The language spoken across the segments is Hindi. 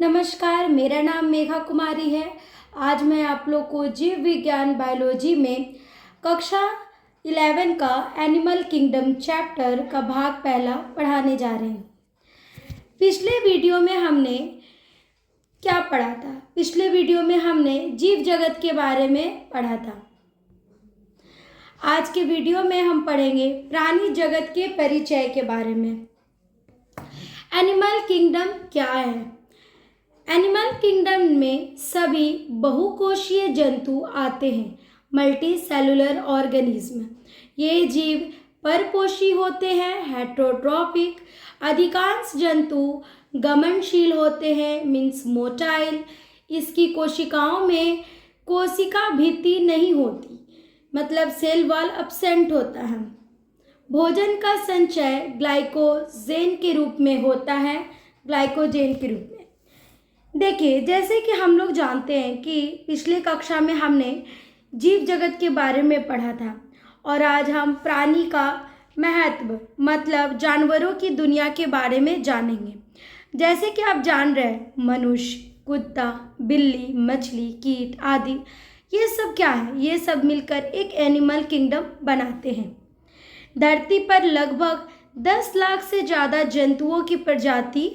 नमस्कार, मेरा नाम मेघा कुमारी है। आज मैं आप लोग को जीव विज्ञान बायोलॉजी में कक्षा 11 का एनिमल किंगडम चैप्टर का भाग पहला पढ़ाने जा रहे हैं। पिछले वीडियो में हमने क्या पढ़ा था? पिछले वीडियो में हमने जीव जगत के बारे में पढ़ा था। आज के वीडियो में हम पढ़ेंगे प्राणी जगत के परिचय के बारे में। एनिमल किंगडम क्या है? एनिमल किंगडम में सभी बहुकोशीय जंतु आते हैं, मल्टी सेलुलर ऑर्गेनिज्म। ये जीव परपोषी होते हैं, हेटेरोट्रॉपिक। अधिकांश जंतु गमनशील होते हैं, मीन्स मोटाइल। इसकी कोशिकाओं में कोशिका भित्ति नहीं होती, मतलब सेल वॉल अब्सेंट होता है। भोजन का संचय ग्लाइकोजेन के रूप में होता है, ग्लाइकोजेन के रूप में। देखिए, जैसे कि हम लोग जानते हैं कि पिछले कक्षा में हमने जीव जगत के बारे में पढ़ा था और आज हम प्राणी का महत्व, मतलब जानवरों की दुनिया के बारे में जानेंगे। जैसे कि आप जान रहे हैं, मनुष्य, कुत्ता, बिल्ली, मछली, कीट आदि, ये सब क्या है? ये सब मिलकर एक एनिमल किंगडम बनाते हैं। धरती पर लगभग 10 लाख से ज़्यादा जंतुओं की प्रजाति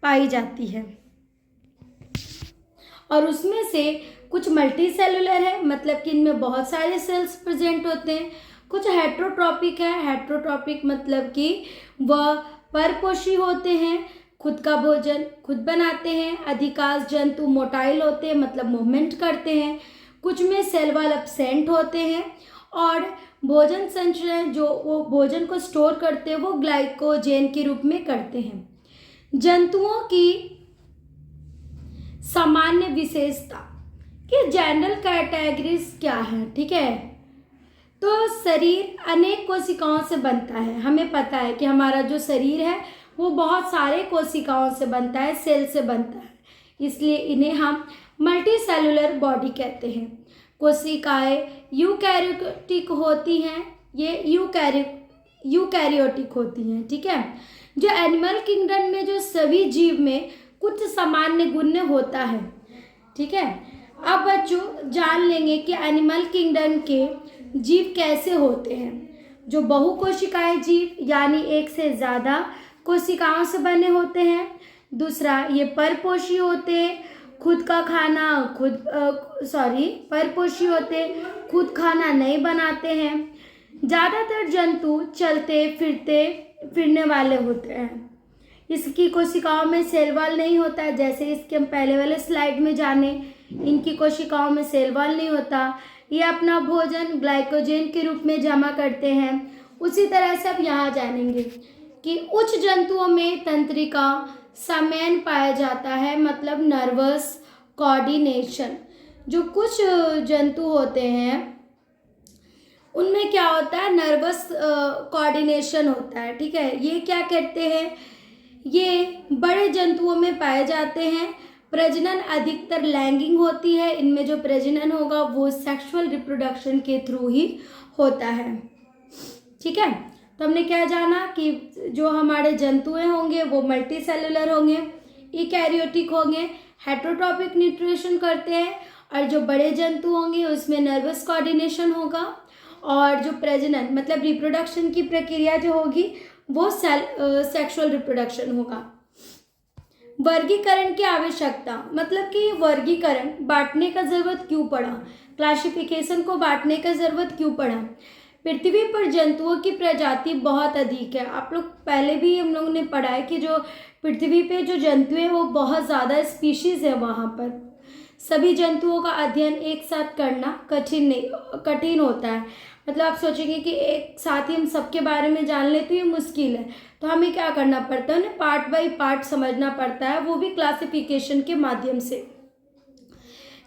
पाई जाती है और उसमें से कुछ मल्टी सेलुलर है, मतलब कि इनमें बहुत सारे सेल्स प्रेजेंट होते हैं। कुछ हेटेरोट्रॉपिक है, हेटेरोट्रॉपिक मतलब कि वह परपोषी होते हैं, खुद का भोजन खुद बनाते हैं। अधिकांश जंतु मोटाइल होते हैं, मतलब मूवमेंट करते हैं। कुछ में सेल वॉल एब्सेंट होते हैं और भोजन संचय, जो वो भोजन को स्टोर करते हैं, वो ग्लाइकोजेन के रूप में करते हैं। जंतुओं की सामान्य विशेषता कि जनरल कैटेगरीज क्या है, ठीक है? तो शरीर अनेक कोशिकाओं से बनता है। हमें पता है कि हमारा जो शरीर है वो बहुत सारे कोशिकाओं से बनता है, सेल से बनता है, इसलिए इन्हें हम मल्टी सेलुलर बॉडी कहते हैं। कोशिकाएं यूकैरियोटिक होती हैं, ये यूकैरियोटिक होती हैं, ठीक है? जो एनिमल किंगडम में जो सभी जीव में कुछ सामान्य गुण होता है, ठीक है? अब बच्चों जान लेंगे कि एनिमल किंगडम के जीव कैसे होते हैं। जो बहुकोशिकाएं जीव, यानी एक से ज़्यादा कोशिकाओं से बने होते हैं। दूसरा, ये परपोषी होते हैं, परपोषी होते, खुद खाना नहीं बनाते हैं। ज़्यादातर जंतु चलते फिरने वाले होते हैं। इसकी कोशिकाओं में सेल वॉल नहीं होता, जैसे इसके हम पहले वाले स्लाइड में जाने, इनकी कोशिकाओं में सेल वॉल नहीं होता। ये अपना भोजन ग्लाइकोजेन के रूप में जमा करते हैं। उसी तरह से अब यहाँ जानेंगे कि उच्च जंतुओं में तंत्रिका समन्वय पाया जाता है, मतलब नर्वस कोऑर्डिनेशन। जो कुछ जंतु होते हैं उनमें क्या होता है? नर्वस कोऑर्डिनेशन होता है, ठीक है? ये क्या करते हैं? ये बड़े जंतुओं में पाए जाते हैं। प्रजनन अधिकतर लैंगिंग होती है। इनमें जो प्रजनन होगा वो सेक्सुअल रिप्रोडक्शन के थ्रू ही होता है, ठीक है? तो हमने क्या जाना कि जो हमारे जंतुएं होंगे वो मल्टी सेलुलर होंगे, यूकैरियोटिक होंगे, हेटेरोट्रॉपिक न्यूट्रिशन करते हैं, और जो बड़े जंतु होंगे उसमें नर्वस कोऑर्डिनेशन होगा, और जो प्रजनन मतलब रिप्रोडक्शन की प्रक्रिया जो होगी वो सेक्सुअल रिप्रोडक्शन होगा। वर्गीकरण की आवश्यकता, मतलब कि वर्गीकरण बांटने का जरूरत क्यों पड़ा? क्लासिफिकेशन को बांटने का जरूरत क्यों पड़ा? पृथ्वी पर जंतुओं की प्रजाति बहुत अधिक है। आप लोग पहले भी हम लोगों ने पढ़ा है कि जो पृथ्वी पे जो जंतु हैं वो बहुत ज़्यादा स्पीशीज़ है। वहाँ पर सभी जंतुओं का अध्ययन एक साथ करना कठिन होता है। मतलब आप सोचेंगे कि एक साथ ही हम सबके बारे में जान ले तो ये मुश्किल है, तो हमें क्या करना पड़ता है? उन्हें पार्ट बाय पार्ट समझना पड़ता है, वो भी क्लासिफिकेशन के माध्यम से।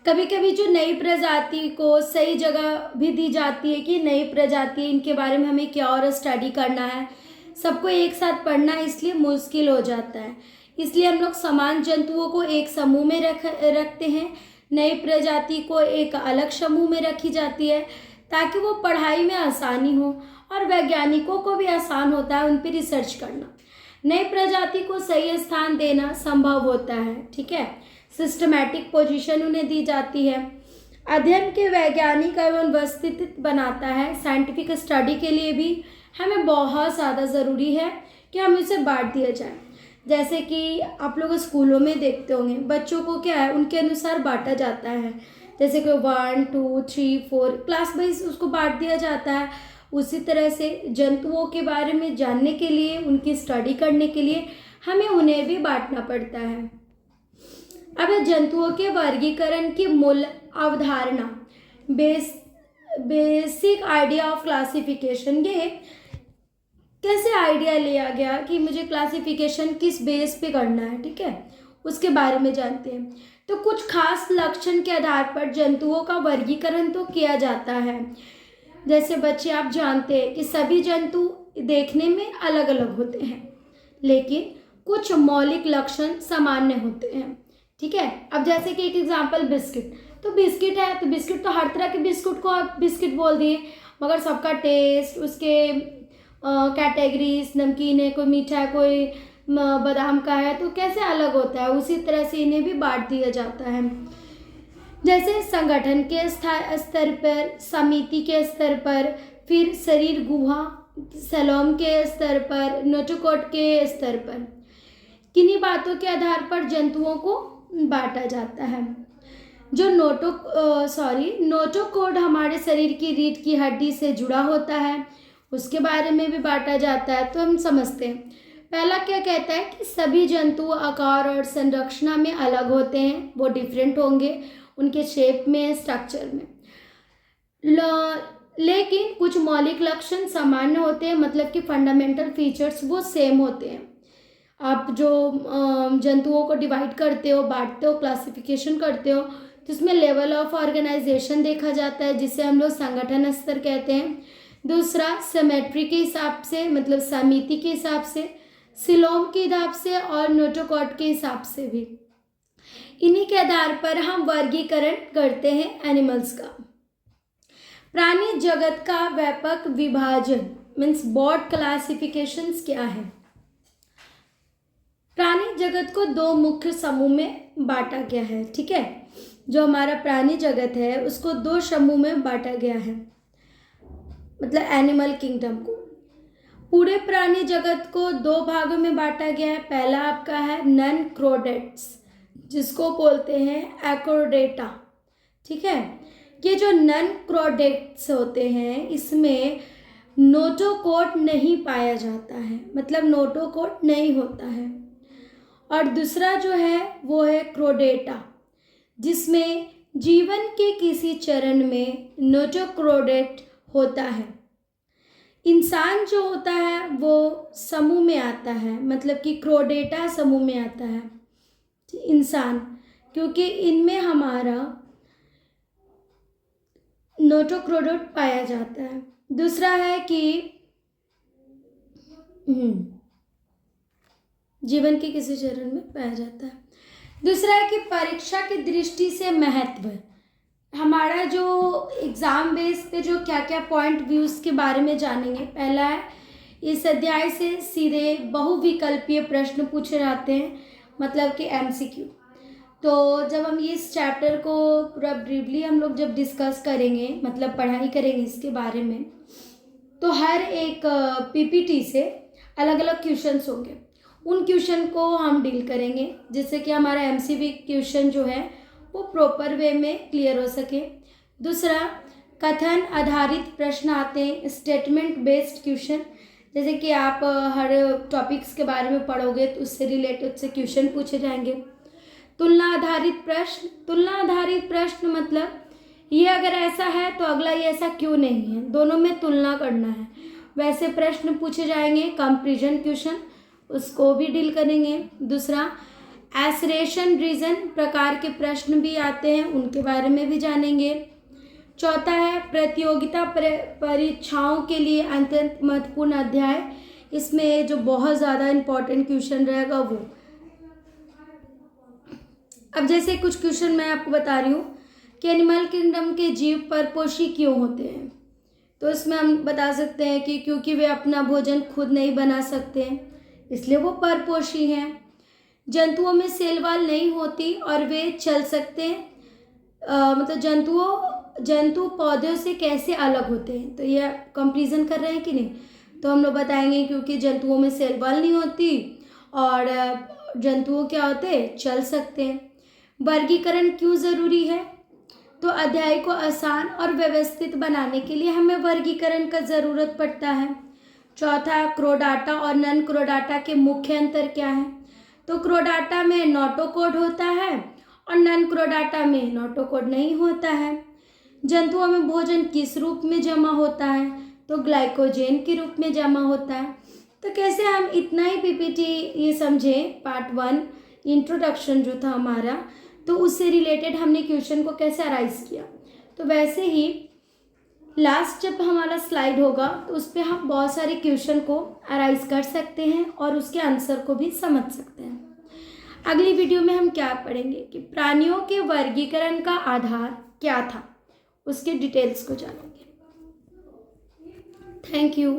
कभी कभी जो नई प्रजाति को सही जगह भी दी जाती है कि नई प्रजाति, इनके बारे में हमें क्या और स्टडी करना है, सबको एक साथ पढ़ना इसलिए मुश्किल हो जाता है। इसलिए हम लोग समान जंतुओं को एक समूह में रखते हैं, नई प्रजाति को एक अलग समूह में रखी जाती है, ताकि वो पढ़ाई में आसानी हो और वैज्ञानिकों को भी आसान होता है उन पर रिसर्च करना। नई प्रजाति को सही स्थान देना संभव होता है, ठीक है। सिस्टमैटिक पोजीशन उन्हें दी जाती है। अध्ययन के वैज्ञानिक एवं व्यवस्थित बनाता है। साइंटिफिक स्टडी के लिए भी हमें बहुत ज़्यादा ज़रूरी है कि हम इसे बांट दिया जाए। जैसे कि आप लोग स्कूलों में देखते होंगे, बच्चों को क्या है, उनके अनुसार बांटा जाता है। जैसे कि 1 2 3 4 क्लास वाइज उसको बांट दिया जाता है। उसी तरह से जंतुओं के बारे में जानने के लिए, उनकी स्टडी करने के लिए हमें उन्हें भी बांटना पड़ता है। अब जंतुओं के वर्गीकरण की मूल अवधारणा, बेसिक आइडिया ऑफ क्लासिफिकेशन, ये कैसे आइडिया लिया गया कि मुझे क्लासिफिकेशन किस बेस पे करना है, ठीक है, उसके बारे में जानते हैं। तो कुछ खास लक्षण के आधार पर जंतुओं का वर्गीकरण तो किया जाता है। जैसे बच्चे आप जानते हैं कि सभी जंतु देखने में अलग अलग होते हैं, लेकिन कुछ मौलिक लक्षण सामान्य होते हैं, ठीक है। अब जैसे कि एक एग्जांपल बिस्किट, तो बिस्किट है तो बिस्किट तो हर तरह के बिस्कुट को आप बिस्किट बोल दिए, मगर सबका टेस्ट, उसके कैटेगरीज, नमकीन है, कोई मीठा है, कोई बादाम का है, तो कैसे अलग होता है। उसी तरह से इन्हें भी बांट दिया जाता है। जैसे संगठन के स्तर पर, समिति के स्तर पर, फिर शरीर गुहा सेलोम के स्तर पर, नोटोकॉट के स्तर पर, किन्हीं बातों के आधार पर जंतुओं को बांटा जाता है। जो नोटोकॉट हमारे शरीर की रीढ़ की हड्डी से जुड़ा होता है, उसके बारे में भी बांटा जाता है। तो हम समझते हैं, पहला क्या कहता है कि सभी जंतु आकार और संरचना में अलग होते हैं, वो डिफरेंट होंगे उनके शेप में, स्ट्रक्चर में, लेकिन कुछ मौलिक लक्षण सामान्य होते हैं, मतलब कि फंडामेंटल फीचर्स वो सेम होते हैं। आप जो जंतुओं को डिवाइड करते हो, बांटते हो, क्लासिफिकेशन करते हो, तो इसमें लेवल ऑफ ऑर्गेनाइजेशन देखा जाता है, जिसे हम लोग संगठन स्तर कहते हैं। दूसरा सिमेट्री के हिसाब से, मतलब समिति के हिसाब से, सिलोम के हिसाब से और नोटोकॉट के हिसाब से भी। इन्हीं के आधार पर हम वर्गीकरण करते हैं एनिमल्स का। प्राणी जगत का व्यापक विभाजन मीन्स ब्रॉड क्लासिफिकेशंस क्या है। प्राणी जगत को दो मुख्य समूह में बांटा गया है, ठीक है। जो हमारा प्राणी जगत है उसको दो समूह में बांटा गया है, मतलब एनिमल किंगडम को। पूरे प्राणी जगत को दो भागों में बांटा गया है। पहला आपका है नॉन क्रोडेट्स, जिसको बोलते हैं एक्रोडेटा, ठीक है। ये जो नॉन क्रोडेट्स होते हैं, इसमें नोटोकॉट नहीं पाया जाता है, मतलब नोटोकॉट नहीं होता है। और दूसरा जो है वो है क्रोडेटा, जिसमें जीवन के किसी चरण में नोटोक्रोडेट होता है। इंसान जो होता है वो समूह में आता है, मतलब कि क्रोडेटा समूह में आता है इंसान, क्योंकि इनमें हमारा नोटोक्रोडेट पाया जाता है। दूसरा है कि जीवन के किसी चरण में पाया जाता है। दूसरा है कि परीक्षा की दृष्टि से महत्व, हमारा जो एग्ज़ाम बेस पे जो क्या क्या पॉइंट व्यूज़ के बारे में जानेंगे। पहला है, इस अध्याय से सीधे बहुविकल्पीय प्रश्न पूछे जाते हैं, मतलब कि MCQ। तो जब हम इस चैप्टर को पूरा ब्रीफली हम लोग जब डिस्कस करेंगे, मतलब पढ़ाई करेंगे इसके बारे में, तो हर एक PPT से अलग अलग क्वेश्चंस होंगे। उन क्वेश्चन को हम डील करेंगे, जिससे कि हमारा MCQ क्वेश्चन जो है वो प्रॉपर वे में क्लियर हो सके। दूसरा, कथन आधारित प्रश्न आते हैं, स्टेटमेंट बेस्ड क्वेश्चन। जैसे कि आप हर टॉपिक्स के बारे में पढ़ोगे तो उससे रिलेटेड से क्वेश्चन पूछे जाएंगे। तुलना आधारित प्रश्न, तुलना आधारित प्रश्न मतलब ये अगर ऐसा है तो अगला ये ऐसा क्यों नहीं है, दोनों में तुलना करना है, वैसे प्रश्न पूछे जाएंगे। कंपैरिजन क्वेश्चन, उसको भी डील करेंगे। दूसरा, एसरेशन रीजन प्रकार के प्रश्न भी आते हैं, उनके बारे में भी जानेंगे। चौथा है प्रतियोगिता परीक्षाओं के लिए अत्यंत महत्वपूर्ण अध्याय, इसमें जो बहुत ज़्यादा इम्पोर्टेंट क्वेश्चन रहेगा वो। अब जैसे कुछ क्वेश्चन मैं आपको बता रही हूँ कि एनिमल किंगडम के जीव परपोषी क्यों होते हैं, तो इसमें हम बता सकते हैं कि क्योंकि वे अपना भोजन खुद नहीं बना सकते हैं, इसलिए वो परपोषी हैं। जंतुओं में सेल वॉल नहीं होती और वे चल सकते हैं। मतलब जंतु पौधों से कैसे अलग होते हैं, तो ये कंपैरिजन कर रहे हैं कि नहीं। तो हम लोग बताएंगे क्योंकि जंतुओं में सेल वॉल नहीं होती और जंतुओं क्या होते हैं, चल सकते हैं। वर्गीकरण क्यों ज़रूरी है, तो अध्याय को आसान और व्यवस्थित बनाने के लिए हमें वर्गीकरण का ज़रूरत पड़ता है। चौथा, क्रोडाटा और नन क्रोडाटा के मुख्य अंतर क्या है, तो क्रोडाटा में नोटोकॉड होता है और नन क्रोडाटा में नोटोकॉड नहीं होता है। जंतुओं में भोजन किस रूप में जमा होता है, तो ग्लाइकोजेन के रूप में जमा होता है। तो कैसे हम इतना ही पीपीटी ये समझें, पार्ट 1 इंट्रोडक्शन जो था हमारा, तो उससे रिलेटेड हमने क्वेश्चन को कैसे अराइज किया। तो वैसे ही लास्ट जब हमारा स्लाइड होगा तो उस पर हम बहुत सारे क्वेश्चन को अराइज कर सकते हैं और उसके आंसर को भी समझ सकते हैं। अगली वीडियो में हम क्या पढ़ेंगे कि प्राणियों के वर्गीकरण का आधार क्या था, उसके डिटेल्स को जानेंगे। Thank you.